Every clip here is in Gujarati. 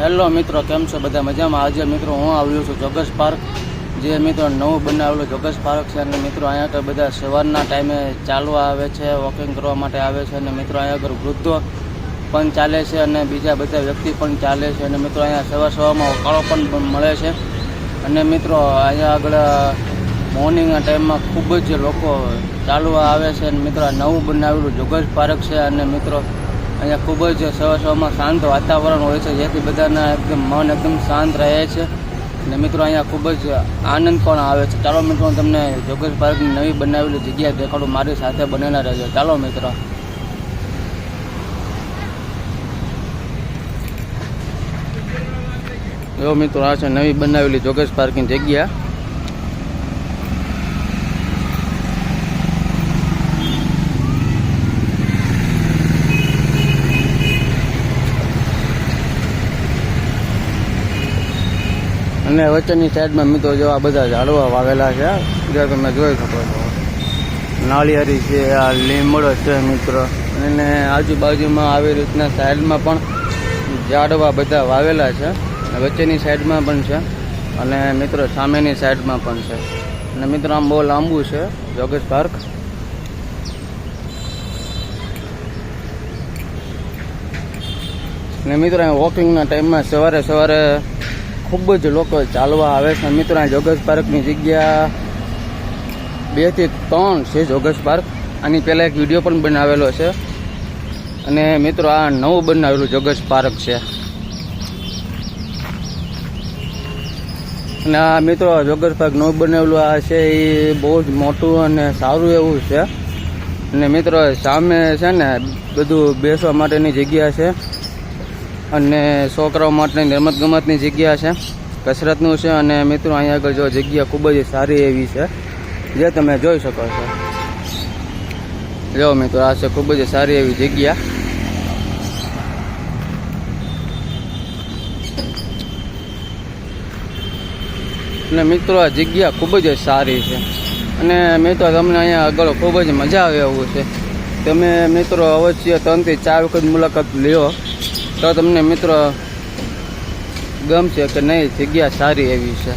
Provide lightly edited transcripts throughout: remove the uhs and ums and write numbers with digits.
હેલો મિત્રો, કેમ છો બધા? મજામાં? આજે મિત્રો હું આવ્યો છું જોગર્સ પાર્ક, જે મિત્રો નવું બનાવેલું જોગર્સ પાર્ક છે. અને મિત્રો અહીંયા આગળ બધા સવારના ટાઈમે ચાલવા આવે છે, વોકિંગ કરવા માટે આવે છે. અને મિત્રો અહીંયા આગળ વૃદ્ધો પણ ચાલે છે અને બીજા બધા વ્યક્તિ પણ ચાલે છે. અને મિત્રો અહીંયા સવારમાં વકાળો પણ મળે છે. અને મિત્રો અહીંયા આગળ મોર્નિંગના ટાઈમમાં ખૂબ જ લોકો ચાલવા આવે છે. અને મિત્રો આ નવું બનાવેલું જોગર્સ પાર્ક છે. અને મિત્રો અહીંયા ખૂબ જ સવારમાં શાંત વાતાવરણ હોય છે, જેથી બધાના એકદમ મન એકદમ શાંત રહે છે. અને મિત્રો અહીંયા ખૂબ જ આનંદ પણ આવે છે. ચાલો મિત્રો, હું તમને જોગર્સ પાર્કની નવી બનાવેલી જગ્યા દેખાડું, મારી સાથે બનેલા રહેજો. ચાલો મિત્રો. જો મિત્રો, આ છે નવી બનાવેલી જોગર્સ પાર્કની જગ્યા. અને વચ્ચેની સાઈડમાં મિત્રો જો આ બધા ઝાડવા વાવેલા છે, જે તમે જોઈ શકો છો. નાળિયેરી છે, આ લીમડો છે મિત્રો. અને આજુબાજુમાં આવી રીતના સાઈડમાં પણ ઝાડવા બધા વાવેલા છે. વચ્ચેની સાઈડમાં પણ છે અને મિત્રો સામેની સાઈડમાં પણ છે. અને મિત્રો આમ બહુ લાંબુ છે જોગર્સ પાર્ક. અને મિત્રો અહીં વોકિંગના ટાઈમમાં સવારે ખૂબ જ લોકો ચાલવા આવે છે. મિત્રો આ જોગર્સ પાર્કની જગ્યા 2 થી 3 છે જોગર્સ પાર્ક. આની પહેલાં એક વિડીયો પણ બનાવેલો છે. અને મિત્રો આ નવું બનાવેલું જોગર્સ પાર્ક છે. અને આ મિત્રો જોગર્સ પાર્ક નવું બનાવેલું આ છે એ બહુ જ મોટું અને સારું એવું છે. અને મિત્રો સામે છે ને બધું બેસવા માટેની જગ્યા છે, અને છોકરાઓ માટેની રમત ગમતની જગ્યા છે, કસરતનું છે. અને મિત્રો અહીંયા આગળ જો જગ્યા ખૂબ જ સારી એવી છે, જે તમે જોઈ શકો છો. જો મિત્રો આ છે ખૂબ જ સારી એવી જગ્યા. અને મિત્રો આ જગ્યા ખૂબ જ સારી છે. અને મિત્રો તમને અહીંયા આગળ ખૂબ જ મજા આવે એવું છે. તમે મિત્રો અવશ્ય 3 થી 4 વખત મુલાકાત લ્યો તો તમને મિત્રો ગમશે કે નહીં, જગ્યા સારી એવી છે.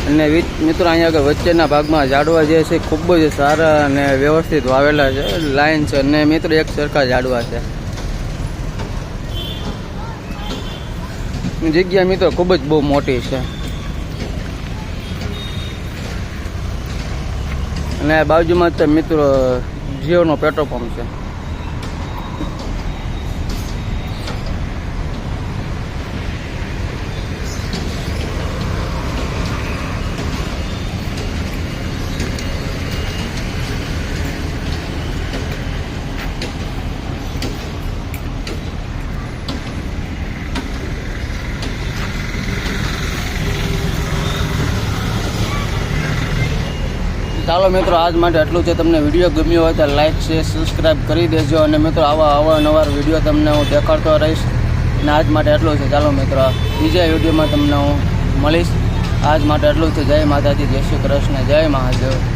અને મિત્રો અહીંયા આગળ વચ્ચેના ભાગમાં ઝાડવા જે છે ખૂબ જ સારા અને વ્યવસ્થિત વાવેલા છે, લાઈન છે. અને મિત્રો એક સરખા ઝાડવા છે. જગ્યા મિત્રો ખૂબ જ બહુ મોટી છે. અને બાજુમાં જ મિત્રો જીઓનો પેટ્રોલ પંપ છે. ચાલો મિત્રો, આજ માટે એટલું છે. તમને વિડીયો ગમ્યો હોય તો લાઈક, શેર, સબસ્ક્રાઈબ કરી દેજો. અને મિત્રો આવા અવારનવાર વિડીયો તમને હું દેખાડતો રહીશ. અને આજ માટે એટલું છે. ચાલો મિત્રો, બીજા વિડીયોમાં તમને હું મળીશ. આજ માટે એટલું છે. જય માતાજી, જય શ્રી કૃષ્ણ, જય મહાદેવ.